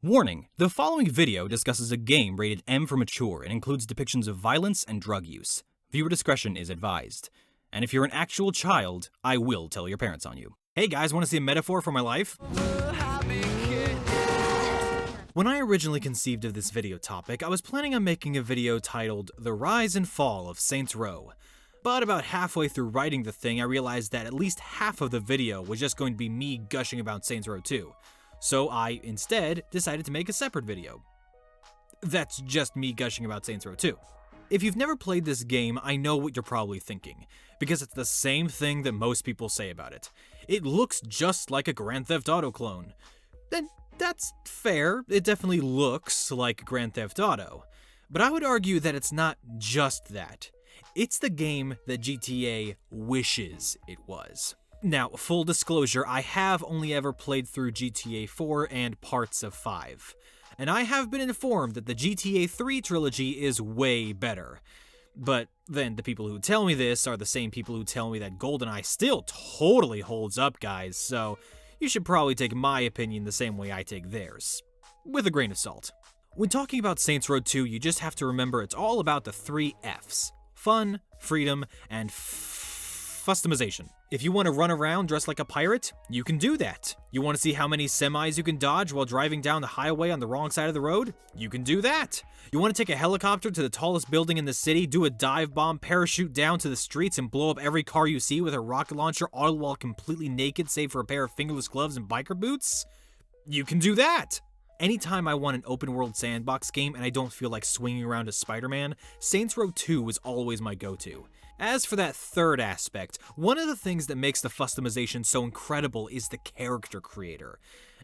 Warning, the following video discusses a game rated M for mature and includes depictions of violence and drug use. Viewer discretion is advised. And if you're an actual child, I will tell your parents on you. Hey guys, want to see a metaphor for my life? When I originally conceived of this video topic, I was planning on making a video titled The Rise and Fall of Saints Row. But about halfway through writing the thing, I realized that at least half of the video was just going to be me gushing about Saints Row 2. So I, instead, decided to make a separate video. That's just me gushing about Saints Row 2. If you've never played this game, I know what you're probably thinking, because it's the same thing that most people say about it. It looks just like a Grand Theft Auto clone. And that's fair, it definitely looks like Grand Theft Auto. But I would argue that it's not just that. It's the game that GTA wishes it was. Now, full disclosure, I have only ever played through GTA 4 and parts of 5. And I have been informed that the GTA 3 trilogy is way better. But then the people who tell me this are the same people who tell me that GoldenEye still totally holds up, guys, so you should probably take my opinion the same way I take theirs. With a grain of salt. When talking about Saints Row 2, you just have to remember it's all about the 3 Fs. Fun, freedom, and customization. If you want to run around dressed like a pirate, you can do that. You want to see how many semis you can dodge while driving down the highway on the wrong side of the road? You can do that. You want to take a helicopter to the tallest building in the city, do a dive bomb, parachute down to the streets, and blow up every car you see with a rocket launcher, all while completely naked save for a pair of fingerless gloves and biker boots? You can do that. Anytime I want an open world sandbox game and I don't feel like swinging around as Spider-Man, Saints Row 2 is always my go-to. As for that third aspect, one of the things that makes the customization so incredible is the character creator.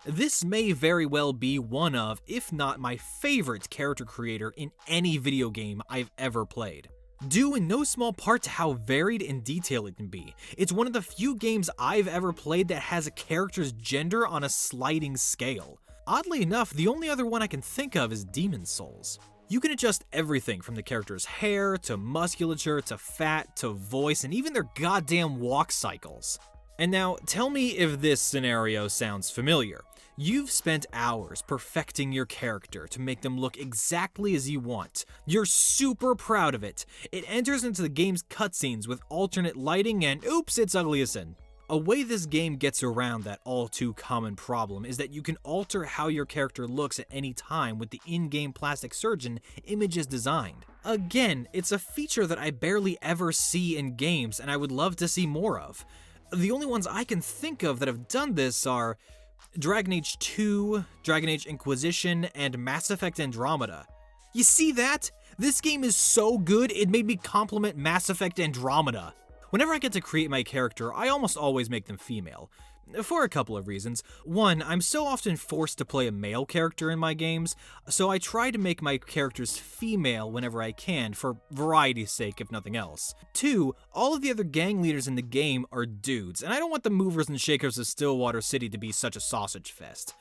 This may very well be one of, if not my favorite character creator in any video game I've ever played. Due in no small part to how varied and detailed it can be. It's one of the few games I've ever played that has a character's gender on a sliding scale. Oddly enough, the only other one I can think of is Demon's Souls. You can adjust everything from the character's hair, to musculature, to fat, to voice, and even their goddamn walk cycles. And now, tell me if this scenario sounds familiar. You've spent hours perfecting your character to make them look exactly as you want. You're super proud of it. It enters into the game's cutscenes with alternate lighting and oops, it's ugly as sin. A way this game gets around that all too common problem is that you can alter how your character looks at any time with the in-game plastic surgeon images designed. Again, it's a feature that I barely ever see in games and I would love to see more of. The only ones I can think of that have done this are Dragon Age 2, Dragon Age Inquisition, and Mass Effect Andromeda. You see that? This game is so good it made me compliment Mass Effect Andromeda. Whenever I get to create my character, I almost always make them female. For a couple of reasons. One, I'm so often forced to play a male character in my games, so I try to make my characters female whenever I can, for variety's sake if nothing else. Two, all of the other gang leaders in the game are dudes, and I don't want the movers and shakers of Stillwater City to be such a sausage fest.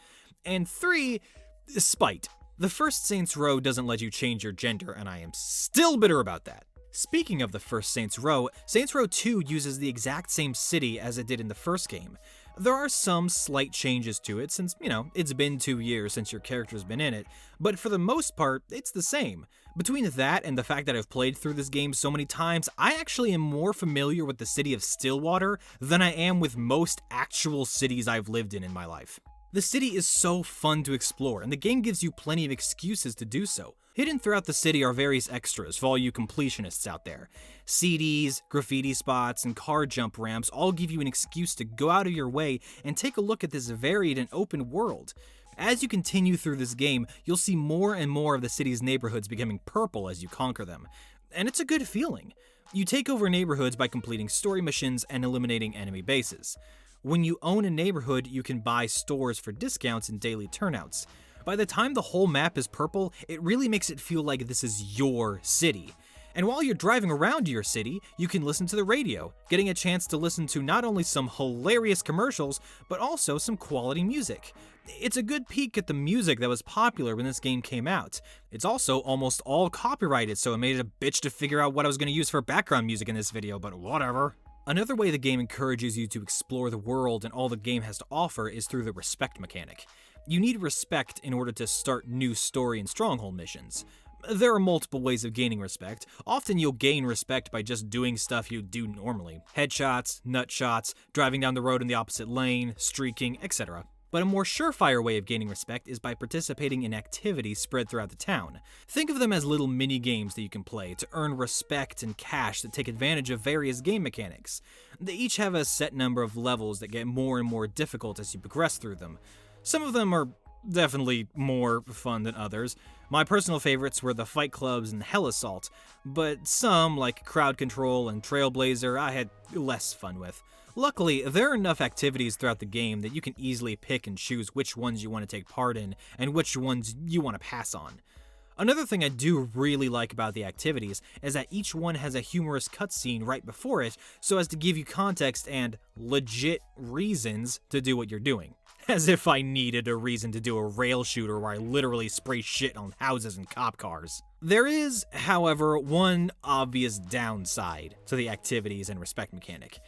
And three, spite. The first Saints Row doesn't let you change your gender, and I am still bitter about that. Speaking of the first Saints Row 2 uses the exact same city as it did in the first game. There are some slight changes to it since, it's been 2 years since your character's been in it, but for the most part, it's the same. Between that and the fact that I've played through this game so many times, I actually am more familiar with the city of Stillwater than I am with most actual cities I've lived in my life. The city is so fun to explore, and the game gives you plenty of excuses to do so. Hidden throughout the city are various extras for all you completionists out there. CDs, graffiti spots, and car jump ramps all give you an excuse to go out of your way and take a look at this varied and open world. As you continue through this game, you'll see more and more of the city's neighborhoods becoming purple as you conquer them. And it's a good feeling. You take over neighborhoods by completing story missions and eliminating enemy bases. When you own a neighborhood, you can buy stores for discounts and daily turnouts. By the time the whole map is purple, it really makes it feel like this is your city. And while you're driving around your city, you can listen to the radio, getting a chance to listen to not only some hilarious commercials, but also some quality music. It's a good peek at the music that was popular when this game came out. It's also almost all copyrighted, so it made it a bitch to figure out what I was going to use for background music in this video, but whatever. Another way the game encourages you to explore the world and all the game has to offer is through the respect mechanic. You need respect in order to start new story and stronghold missions. There are multiple ways of gaining respect. Often you'll gain respect by just doing stuff you do normally. Headshots, nut shots, driving down the road in the opposite lane, streaking, etc. But a more surefire way of gaining respect is by participating in activities spread throughout the town. Think of them as little mini-games that you can play to earn respect and cash that take advantage of various game mechanics. They each have a set number of levels that get more and more difficult as you progress through them. Some of them are definitely more fun than others. My personal favorites were the fight clubs and Hell Assault, but some, like Crowd Control and Trailblazer, I had less fun with. Luckily, there are enough activities throughout the game that you can easily pick and choose which ones you want to take part in and which ones you want to pass on. Another thing I do really like about the activities is that each one has a humorous cutscene right before it so as to give you context and legit reasons to do what you're doing. As if I needed a reason to do a rail shooter where I literally spray shit on houses and cop cars. There is, however, one obvious downside to the activities and respect mechanic.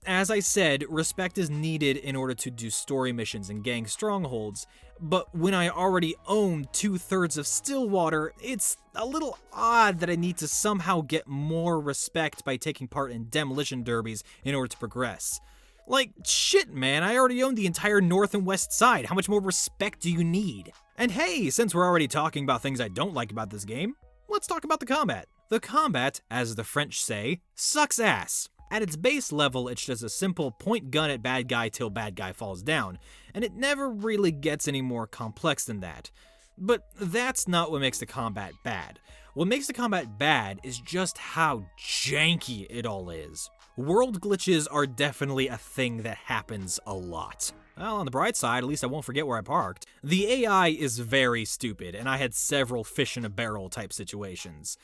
As I said, respect is needed in order to do story missions and gang strongholds, but when I already own 2/3 of Stillwater, it's a little odd that I need to somehow get more respect by taking part in demolition derbies in order to progress. Like, shit, man, I already own the entire north and west side. How much more respect do you need? And hey, since we're already talking about things I don't like about this game, let's talk about the combat. The combat, as the French say, sucks ass. At its base level, it's just a simple point gun at bad guy till bad guy falls down, and it never really gets any more complex than that. But that's not what makes the combat bad. What makes the combat bad is just how janky it all is. World glitches are definitely a thing that happens a lot. Well, on the bright side, at least I won't forget where I parked. The AI is very stupid, and I had several fish in a barrel type situations.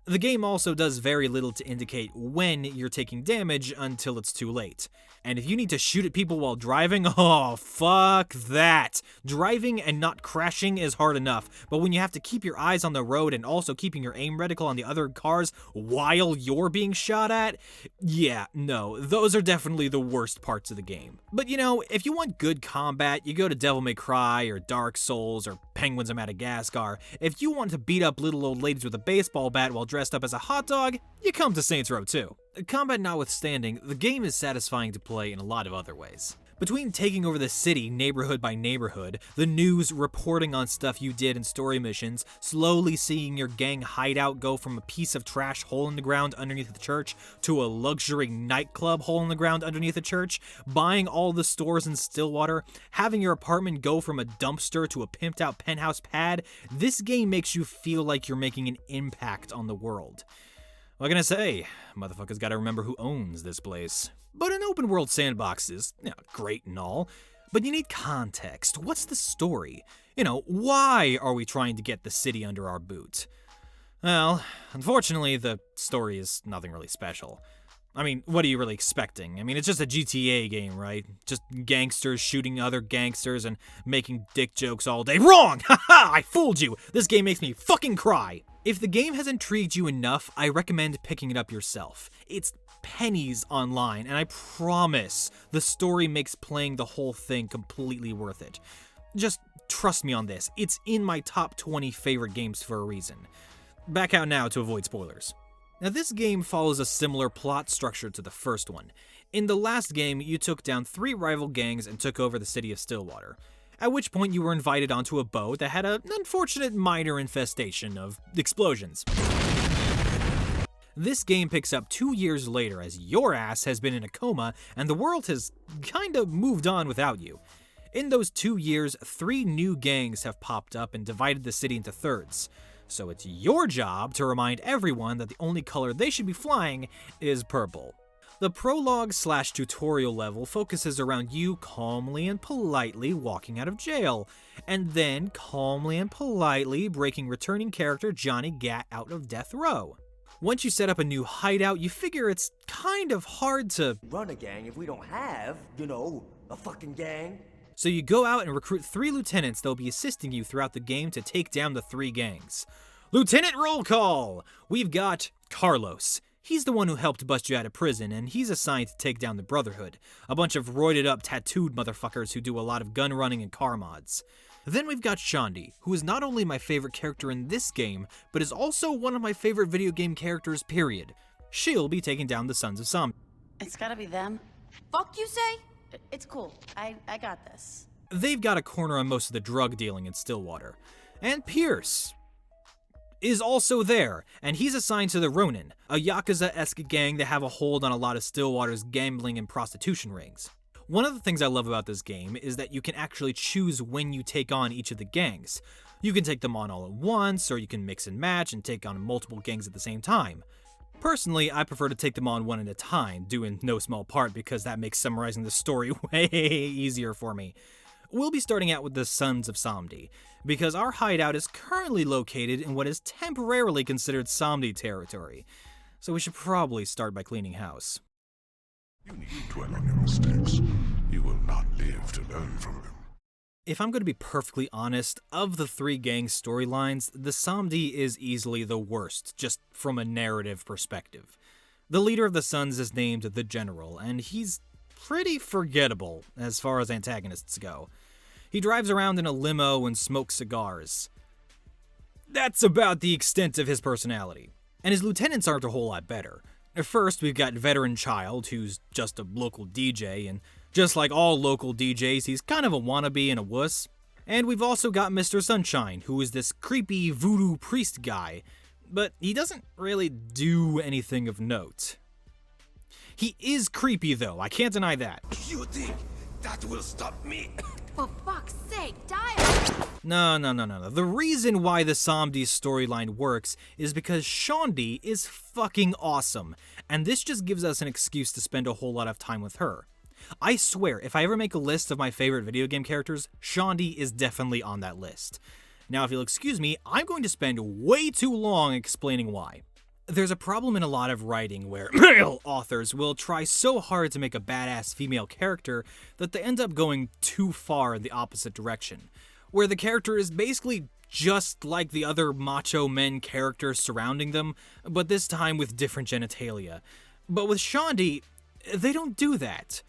The game also does very little to indicate when you're taking damage until it's too late. And if you need to shoot at people while driving, oh, fuck that. Driving and not crashing is hard enough, but when you have to keep your eyes on the road and also keeping your aim reticle on the other cars while you're being shot at, yeah, no, those are definitely the worst parts of the game. But you know, if you want good combat, you go to Devil May Cry or Dark Souls or Penguins of Madagascar. If you want to beat up little old ladies with a baseball bat while dressed up as a hot dog, you come to Saints Row 2. Combat notwithstanding, the game is satisfying to play in a lot of other ways. Between taking over the city neighborhood by neighborhood, the news reporting on stuff you did in story missions, slowly seeing your gang hideout go from a piece of trash hole in the ground underneath the church to a luxury nightclub hole in the ground underneath the church, buying all the stores in Stillwater, having your apartment go from a dumpster to a pimped out penthouse pad, this game makes you feel like you're making an impact on the world. What can I say? Motherfuckers gotta remember who owns this place. But an open world sandbox is, great and all, but you need context. What's the story? Why are we trying to get the city under our boot? Well, unfortunately, the story is nothing really special. I mean, what are you really expecting? I mean, it's just a GTA game, right? Just gangsters shooting other gangsters and making dick jokes all day. Wrong! Haha! I fooled you! This game makes me fucking cry! If the game has intrigued you enough, I recommend picking it up yourself. It's pennies online, and I promise the story makes playing the whole thing completely worth it. Just trust me on this. It's in my top 20 favorite games for a reason. Back out now to avoid spoilers. Now, this game follows a similar plot structure to the first one. In the last game, you took down 3 rival gangs and took over the city of Stillwater, at which point you were invited onto a boat that had an unfortunate minor infestation of explosions. This game picks up 2 years later as your ass has been in a coma and the world has kinda moved on without you. In those 2 years, 3 new gangs have popped up and divided the city into thirds. So it's your job to remind everyone that the only color they should be flying is purple. The prologue/tutorial level focuses around you calmly and politely walking out of jail, and then calmly and politely breaking returning character Johnny Gat out of death row. Once you set up a new hideout, you figure it's kind of hard to run a gang if we don't have, a fucking gang. So you go out and recruit 3 lieutenants that will be assisting you throughout the game to take down the 3 gangs. Lieutenant roll call! We've got Carlos. He's the one who helped bust you out of prison, and he's assigned to take down the Brotherhood, a bunch of roided up, tattooed motherfuckers who do a lot of gun running and car mods. Then we've got Shaundi, who is not only my favorite character in this game, but is also one of my favorite video game characters, period. She'll be taking down the Sons of Samedi. It's gotta be them. Fuck you say? It's cool. I got this. They've got a corner on most of the drug dealing in Stillwater. And Pierce is also there, and he's assigned to the Ronin, a Yakuza-esque gang that have a hold on a lot of Stillwater's gambling and prostitution rings. One of the things I love about this game is that you can actually choose when you take on each of the gangs. You can take them on all at once, or you can mix and match and take on multiple gangs at the same time. Personally, I prefer to take them on one at a time, due in no small part because that makes summarizing the story way easier for me. We'll be starting out with the Sons of Samedi, because our hideout is currently located in what is temporarily considered Samedi territory, so we should probably start by cleaning house. You need to dwell on your mistakes. You will not live to learn from them. If I'm going to be perfectly honest, of the three gang storylines, the Samedi is easily the worst, just from a narrative perspective. The leader of the Sons is named the General, and he's pretty forgettable as far as antagonists go. He drives around in a limo and smokes cigars. That's about the extent of his personality. And his lieutenants aren't a whole lot better. First, we've got Veteran Child, who's just a local DJ, and just like all local DJs, he's kind of a wannabe and a wuss. And we've also got Mr. Sunshine, who is this creepy voodoo priest guy, but he doesn't really do anything of note. He is creepy though, I can't deny that. You think that will stop me? For fuck's sake, die! No. The reason why the Samedi storyline works is because Shaundi is fucking awesome, and this just gives us an excuse to spend a whole lot of time with her. I swear, if I ever make a list of my favorite video game characters, Shaundi is definitely on that list. Now, if you'll excuse me, I'm going to spend way too long explaining why. There's a problem in a lot of writing where male authors will try so hard to make a badass female character that they end up going too far in the opposite direction, where the character is basically just like the other macho men characters surrounding them, but this time with different genitalia. But with Shaundi, they don't do that.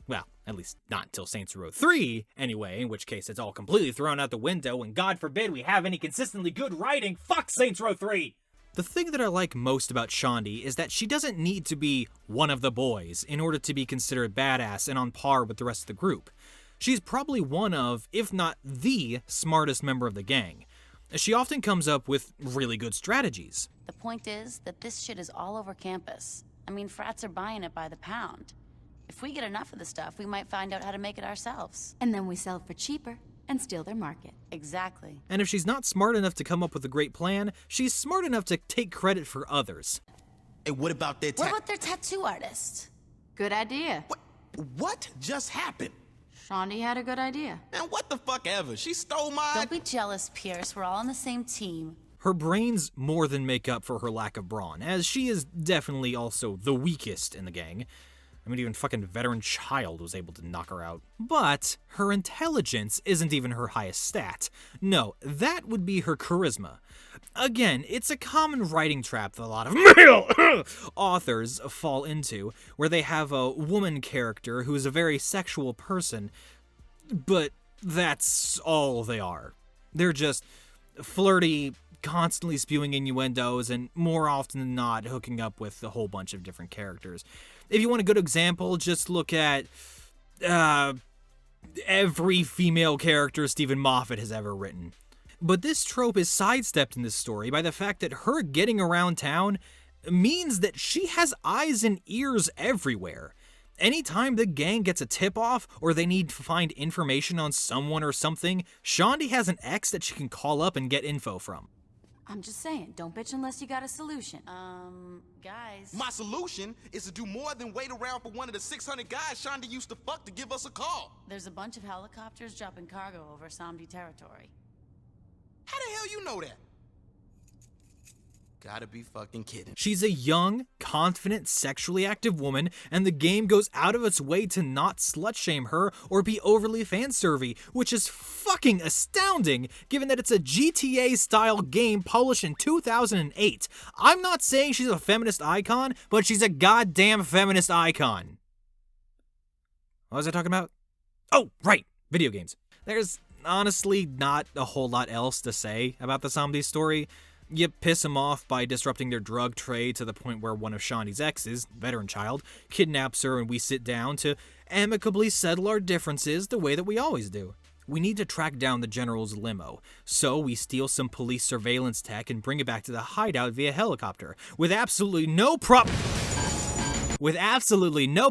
Well, at least not until Saints Row 3, anyway, in which case it's all completely thrown out the window, and God forbid we have any consistently good writing. Fuck Saints Row 3! The thing that I like most about Shaundi is that she doesn't need to be one of the boys in order to be considered badass and on par with the rest of the group. She's probably one of, if not the, smartest member of the gang. She often comes up with really good strategies. The point is that this shit is all over campus. I mean, frats are buying it by the pound. If we get enough of the stuff, we might find out how to make it ourselves. And then we sell it for cheaper and steal their market. Exactly. And if she's not smart enough to come up with a great plan, she's smart enough to take credit for others. Hey, what about their What about their tattoo artist? Good idea. What just happened? Shaundi had a good idea. Man, what the fuck ever? She stole my... Don't be jealous, Pierce. We're all on the same team. Her brains more than make up for her lack of brawn, as she is definitely also the weakest in the gang. I mean, even fucking Veteran Child was able to knock her out. But her intelligence isn't even her highest stat. No, that would be her charisma. Again, it's a common writing trap that a lot of male authors fall into, where they have a woman character who is a very sexual person, but that's all they are. They're just flirty, constantly spewing innuendos, and more often than not, hooking up with a whole bunch of different characters. If you want a good example, just look at every female character Stephen Moffat has ever written. But this trope is sidestepped in this story by the fact that her getting around town means that she has eyes and ears everywhere. Anytime the gang gets a tip-off or they need to find information on someone or something, Shaundi has an ex that she can call up and get info from. I'm just saying, don't bitch unless you got a solution. Guys. My solution is to do more than wait around for one of the 600 guys Shaundi used to fuck to give us a call. There's a bunch of helicopters dropping cargo over Samedi territory. How the hell you know that? Gotta be fucking kidding. She's a young, confident, sexually active woman, and the game goes out of its way to not slut-shame her or be overly fan-serviy, which is fucking astounding, given that it's a GTA-style game published in 2008. I'm not saying she's a feminist icon, but she's a goddamn feminist icon. What was I talking about? Oh, right, video games. There's honestly not a whole lot else to say about the samedi story. You piss him off by disrupting their drug trade to the point where one of Shaundi's exes, veteran child, kidnaps her and we sit down to amicably settle our differences the way that we always do. We need to track down the general's limo, so we steal some police surveillance tech and bring it back to the hideout via helicopter, with absolutely no with absolutely no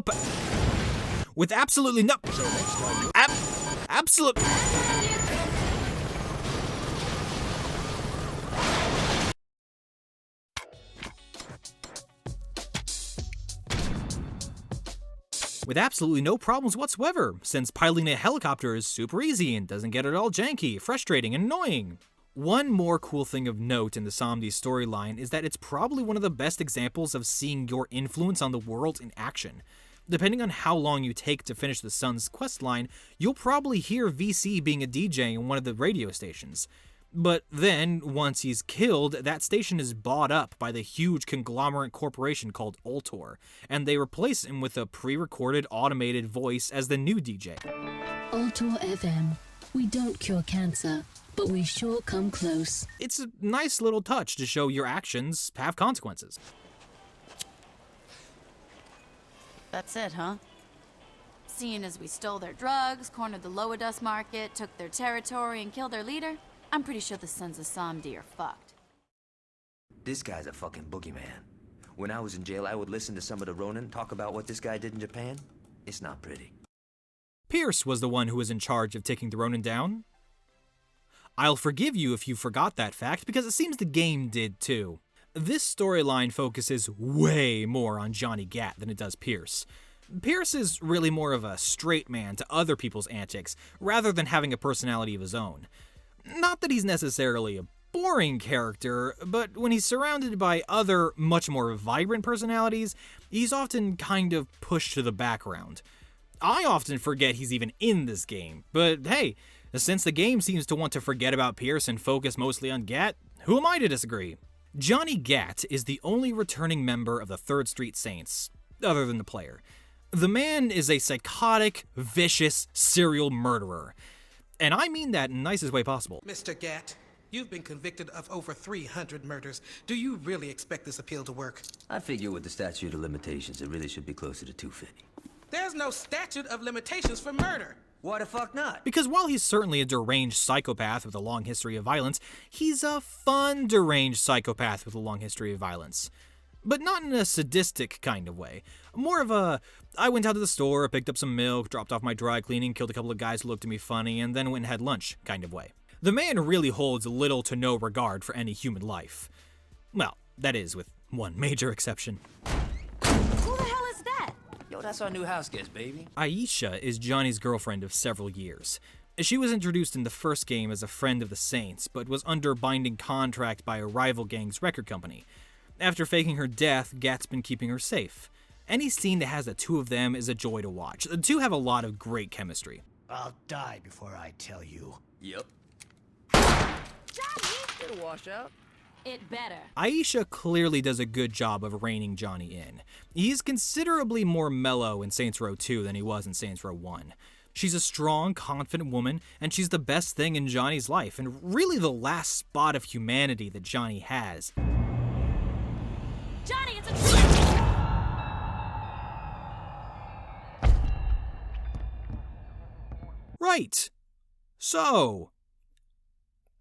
problems whatsoever, since piloting a helicopter is super easy and doesn't get at all janky, frustrating, and annoying. One more cool thing of note in the samedi storyline is that it's probably one of the best examples of seeing your influence on the world in action. Depending on how long you take to finish the Sun's questline, you'll probably hear VC being a DJ in one of the radio stations. But then, once he's killed, that station is bought up by the huge conglomerate corporation called Ultor, and they replace him with a pre-recorded automated voice as the new DJ. Ultor FM. We don't cure cancer, but we sure come close. It's a nice little touch to show your actions have consequences. That's it, huh? Seeing as we stole their drugs, cornered the Lowadust market, took their territory, and killed their leader, I'm pretty sure the sons of Samedi are fucked. This guy's a fucking boogeyman. When I was in jail, I would listen to some of the Ronin talk about what this guy did in Japan. It's not pretty. Pierce was the one who was in charge of taking the Ronin down. I'll forgive you if you forgot that fact, because it seems the game did too. This storyline focuses way more on Johnny Gat than it does Pierce. Pierce is really more of a straight man to other people's antics, rather than having a personality of his own. Not that he's necessarily a boring character, but when he's surrounded by other, much more vibrant personalities, he's often kind of pushed to the background. I often forget he's even in this game, but hey, since the game seems to want to forget about Pierce and focus mostly on Gat, who am I to disagree? Johnny Gat is the only returning member of the 3rd Street Saints, other than the player. The man is a psychotic, vicious, serial murderer. And I mean that in the nicest way possible. Mr. Gat, you've been convicted of over 300 murders. Do you really expect this appeal to work? I figure with the statute of limitations, it really should be closer to 250. There's no statute of limitations for murder. Why the fuck not? Because while he's certainly a deranged psychopath with a long history of violence, he's a fun deranged psychopath with a long history of violence. But not in a sadistic kind of way. More of a, I went out to the store, picked up some milk, dropped off my dry cleaning, killed a couple of guys who looked at me funny, and then went and had lunch kind of way. The man really holds little to no regard for any human life. Well, that is with one major exception. Who the hell is that? Yo, that's our new house guest, baby. Aisha is Johnny's girlfriend of several years. She was introduced in the first game as a friend of the Saints, but was under binding contract by a rival gang's record company. After faking her death, Gat's been keeping her safe. Any scene that has the two of them is a joy to watch. The two have a lot of great chemistry. I'll die before I tell you. Yep. Johnny! It'll wash out. It better. Aisha clearly does a good job of reining Johnny in. He's considerably more mellow in Saints Row 2 than he was in Saints Row 1. She's a strong, confident woman, and she's the best thing in Johnny's life, and really the last spot of humanity that Johnny has. Johnny, it's a trap! Right. So,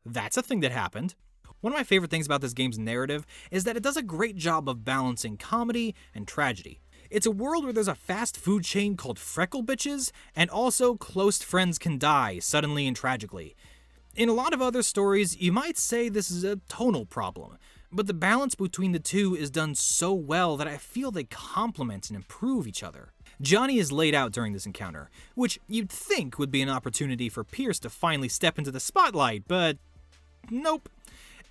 that's a thing that happened. One of my favorite things about this game's narrative is that it does a great job of balancing comedy and tragedy. It's a world where there's a fast food chain called Freckle Bitches, and also close friends can die suddenly and tragically. In a lot of other stories, you might say this is a tonal problem, but the balance between the two is done so well that I feel they complement and improve each other. Johnny is laid out during this encounter, which you'd think would be an opportunity for Pierce to finally step into the spotlight, but nope.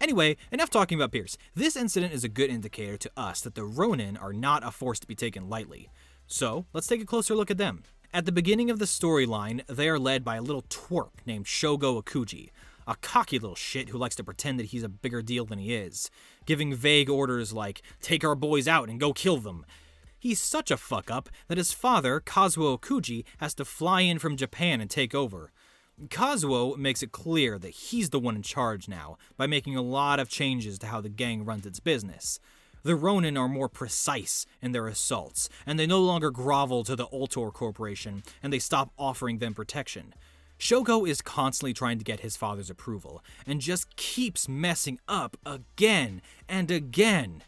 Anyway, enough talking about Pierce. This incident is a good indicator to us that the Ronin are not a force to be taken lightly. So, let's take a closer look at them. At the beginning of the storyline, they are led by a little twerp named Shogo Akuji, a cocky little shit who likes to pretend that he's a bigger deal than he is, giving vague orders like, take our boys out and go kill them. He's such a fuck-up that his father, Kazuo Okuji, has to fly in from Japan and take over. Kazuo makes it clear that he's the one in charge now by making a lot of changes to how the gang runs its business. The Ronin are more precise in their assaults, and they no longer grovel to the Ultor Corporation, and they stop offering them protection. Shogo is constantly trying to get his father's approval, and just keeps messing up again and again.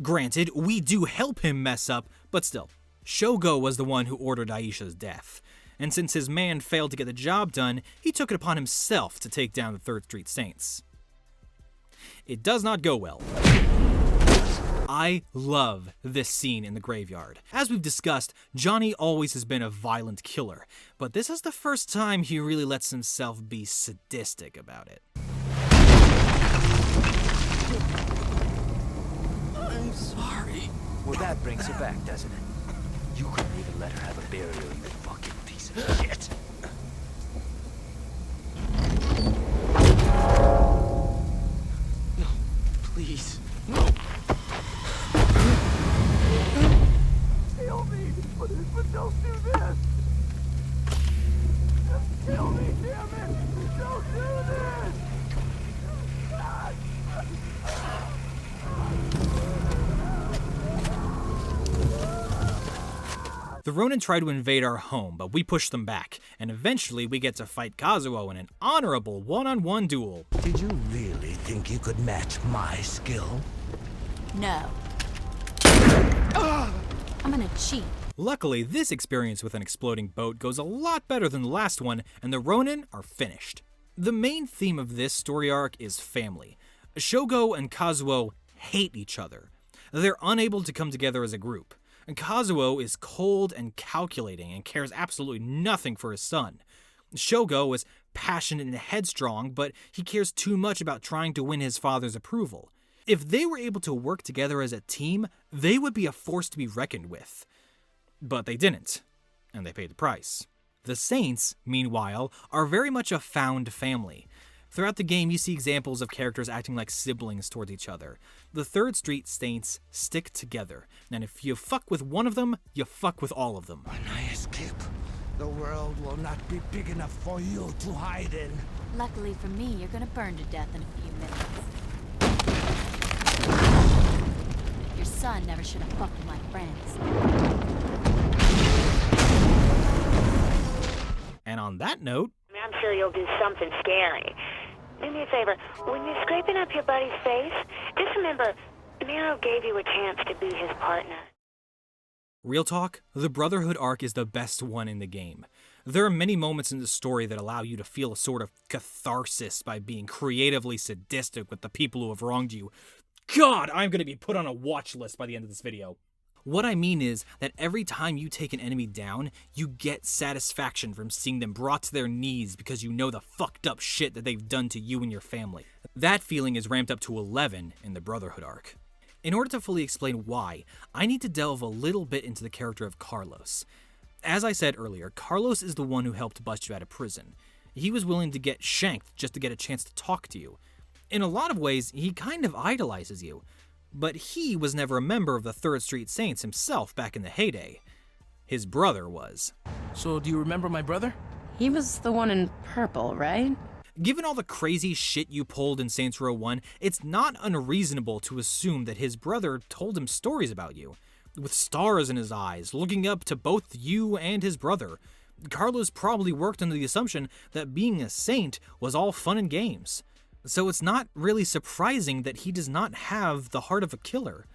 Granted, we do help him mess up, but still, Shogo was the one who ordered Aisha's death. And since his man failed to get the job done, he took it upon himself to take down the 3rd Street Saints. It does not go well. I love this scene in the graveyard. As we've discussed, Johnny always has been a violent killer, but this is the first time he really lets himself be sadistic about it. I'm sorry. Well, that brings her back, doesn't it? You couldn't even let her have a burial, you fucking piece of shit. No, please. No. Kill me, but don't do this. Just kill me, damn it. Don't do this. The Ronin try to invade our home, but we push them back, and eventually we get to fight Kazuo in an honorable one-on-one duel. Did you really think you could match my skill? No. I'm gonna cheat. Luckily, this experience with an exploding boat goes a lot better than the last one, and the Ronin are finished. The main theme of this story arc is family. Shogo and Kazuo hate each other. They're unable to come together as a group. And Kazuo is cold and calculating and cares absolutely nothing for his son. Shogo is passionate and headstrong, but he cares too much about trying to win his father's approval. If they were able to work together as a team, they would be a force to be reckoned with. But they didn't, and they paid the price. The Saints, meanwhile, are very much a found family. Throughout the game, you see examples of characters acting like siblings towards each other. The 3rd Street Saints stick together, and if you fuck with one of them, you fuck with all of them. When I escape, the world will not be big enough for you to hide in. Luckily for me, you're gonna burn to death in a few minutes. Your son never should have fucked with my friends. And on that note, I'm sure you'll do something scary. Do me a favor, when you're scraping up your buddy's face, just remember, Nero gave you a chance to be his partner. real talk, the Brotherhood arc is the best one in the game. There are many moments in the story that allow you to feel a sort of catharsis by being creatively sadistic with the people who have wronged you. God, I'm gonna be put on a watch list by the end of this video. What I mean is that every time you take an enemy down, you get satisfaction from seeing them brought to their knees because you know the fucked up shit that they've done to you and your family. That feeling is ramped up to 11 in the Brotherhood arc. In order to fully explain why, I need to delve a little bit into the character of Carlos. As I said earlier, Carlos is the one who helped bust you out of prison. He was willing to get shanked just to get a chance to talk to you. In a lot of ways, he kind of idolizes you. But he was never a member of the 3rd Street Saints himself back in the heyday. His brother was. So, do you remember my brother? He was the one in purple, right? Given all the crazy shit you pulled in Saints Row 1, it's not unreasonable to assume that his brother told him stories about you. With stars in his eyes, looking up to both you and his brother. Carlos probably worked under the assumption that being a saint was all fun and games. So it's not really surprising that he does not have the heart of a killer.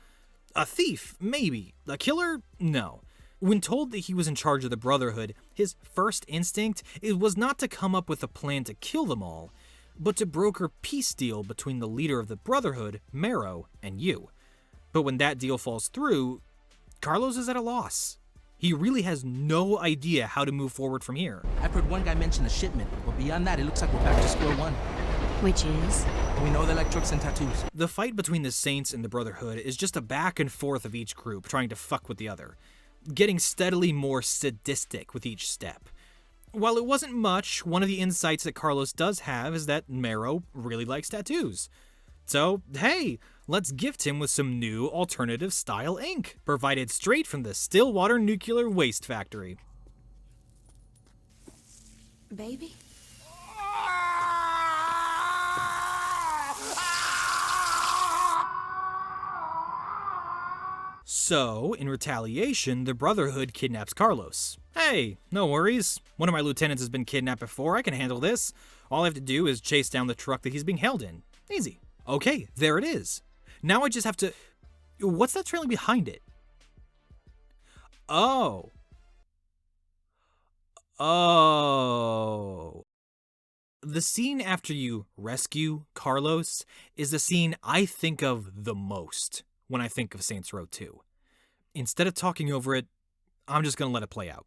A thief, maybe. A killer? No. When told that he was in charge of the Brotherhood, his first instinct was not to come up with a plan to kill them all, but to broker a peace deal between the leader of the Brotherhood, Mero, and you. But when that deal falls through, Carlos is at a loss. He really has no idea how to move forward from here. I've heard one guy mention a shipment, but beyond that, it looks like we're back to square one. Which is? We know they like trucks and tattoos. The fight between the Saints and the Brotherhood is just a back and forth of each group trying to fuck with the other, getting steadily more sadistic with each step. While it wasn't much, one of the insights that Carlos does have is that Mero really likes tattoos. So, hey, let's gift him with some new alternative style ink, provided straight from the Stillwater nuclear waste factory. Baby? So, in retaliation, the Brotherhood kidnaps Carlos. Hey, no worries. One of my lieutenants has been kidnapped before. I can handle this. All I have to do is chase down the truck that he's being held in. Easy. Okay, there it is. Now I just have to... What's that trailing behind it? Oh. Oh. The scene after you rescue Carlos is the scene I think of the most when I think of Saints Row 2. Instead of talking over it, I'm just gonna let it play out.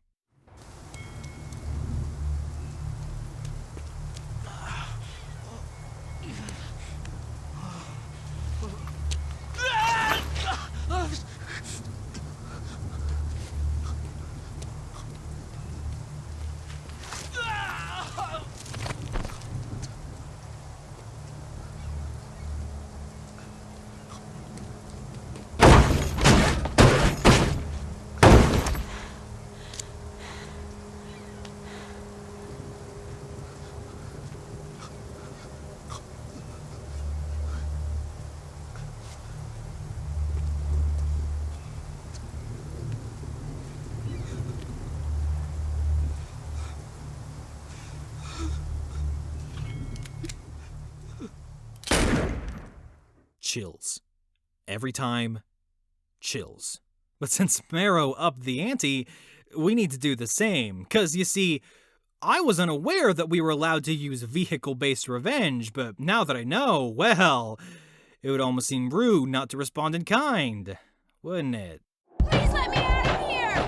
Chills. Every time, chills. But since Marrow upped the ante, we need to do the same. Cause you see, I was unaware that we were allowed to use vehicle-based revenge, but now that I know, well, it would almost seem rude not to respond in kind, wouldn't it? Please let me out of here!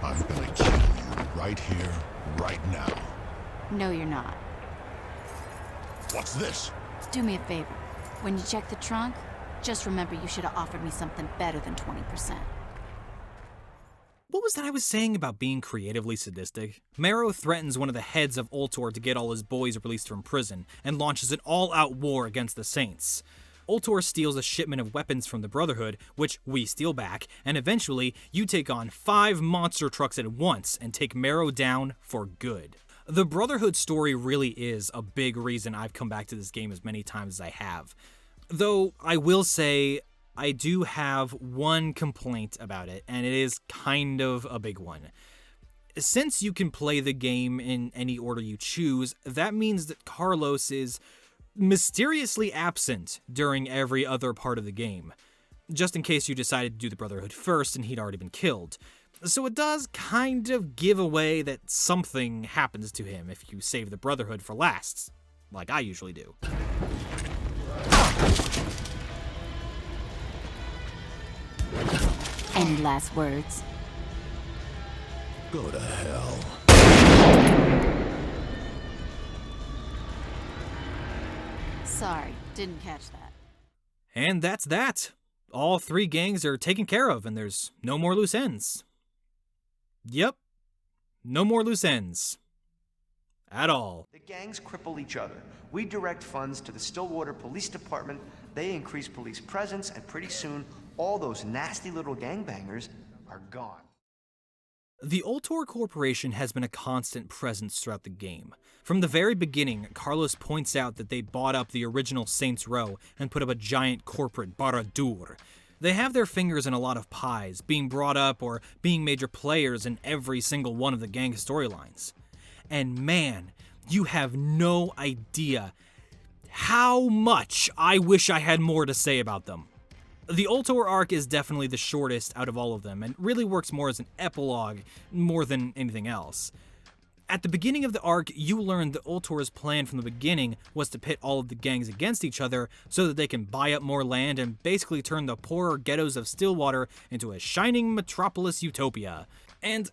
I'm gonna kill you right here, right now. No, you're not. What's this? Do me a favor. When you check the trunk, just remember you should have offered me something better than 20%. What was that I was saying about being creatively sadistic? Marrow threatens one of the heads of Ultor to get all his boys released from prison, and launches an all-out war against the Saints. Ultor steals a shipment of weapons from the Brotherhood, which we steal back, and eventually, you take on 5 monster trucks at once and take Marrow down for good. The Brotherhood story really is a big reason I've come back to this game as many times as I have. Though, I will say, I do have one complaint about it, and it is kind of a big one. Since you can play the game in any order you choose, that means that Carlos is mysteriously absent during every other part of the game, just in case you decided to do the Brotherhood first and he'd already been killed. So it does kind of give away that something happens to him if you save the Brotherhood for last, like I usually do. Any last words? Go to hell. Sorry, didn't catch that. And that's that. All 3 gangs are taken care of, and there's no more loose ends. Yep, no more loose ends. At all. The gangs cripple each other. We direct funds to the Stillwater Police Department, they increase police presence, and pretty soon, all those nasty little gangbangers are gone. The Ultor Corporation has been a constant presence throughout the game. From the very beginning, Carlos points out that they bought up the original Saints Row and put up a giant corporate Brotherhood. They have their fingers in a lot of pies, being brought up or being major players in every single one of the gang storylines. And man, you have no idea how much I wish I had more to say about them. The Ultor arc is definitely the shortest out of all of them, and really works more as an epilogue more than anything else. At the beginning of the arc, you learned that Ultor's plan from the beginning was to pit all of the gangs against each other so that they can buy up more land and basically turn the poorer ghettos of Stillwater into a shining metropolis utopia. And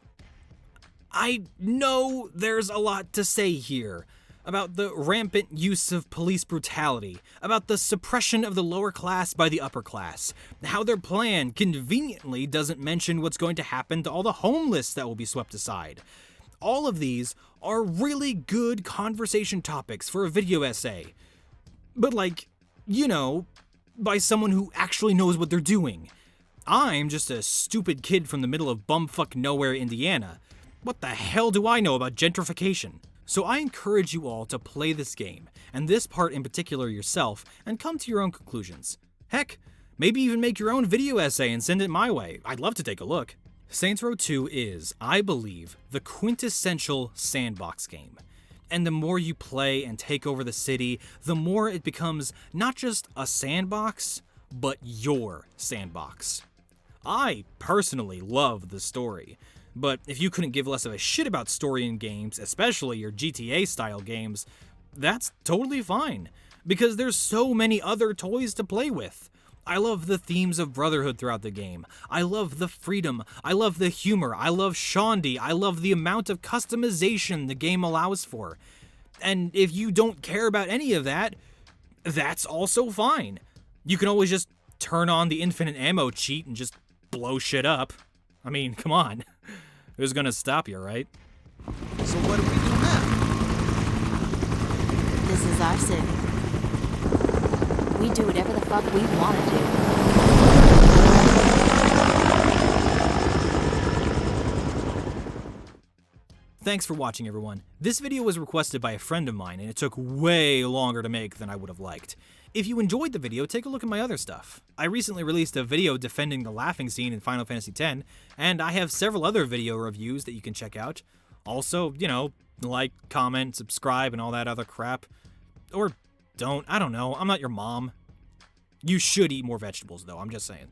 I know there's a lot to say here about the rampant use of police brutality, about the suppression of the lower class by the upper class, how their plan conveniently doesn't mention what's going to happen to all the homeless that will be swept aside. All of these are really good conversation topics for a video essay. But like, you know, by someone who actually knows what they're doing. I'm just a stupid kid from the middle of bumfuck nowhere, Indiana. What the hell do I know about gentrification? So I encourage you all to play this game, and this part in particular yourself, and come to your own conclusions. Heck, maybe even make your own video essay and send it my way. I'd love to take a look. Saints Row 2 is, I believe, the quintessential sandbox game. And the more you play and take over the city, the more it becomes not just a sandbox, but your sandbox. I personally love the story. But if you couldn't give less of a shit about story in games, especially your GTA-style games, that's totally fine, because there's so many other toys to play with. I love the themes of Brotherhood throughout the game. I love the freedom. I love the humor. I love Shaundi. I love the amount of customization the game allows for. And if you don't care about any of that, that's also fine. You can always just turn on the infinite ammo cheat and just blow shit up. I mean, come on. Who's gonna stop you, right? So what do we do now? This is our city. We do whatever the fuck we want to do. Thanks for watching, everyone. This video was requested by a friend of mine, and it took way longer to make than I would have liked. If you enjoyed the video, take a look at my other stuff. I recently released a video defending the laughing scene in Final Fantasy X, and I have several other video reviews that you can check out. Also, you know, like, comment, subscribe, and all that other crap. Or don't, I don't know, I'm not your mom. You should eat more vegetables, though, I'm just saying.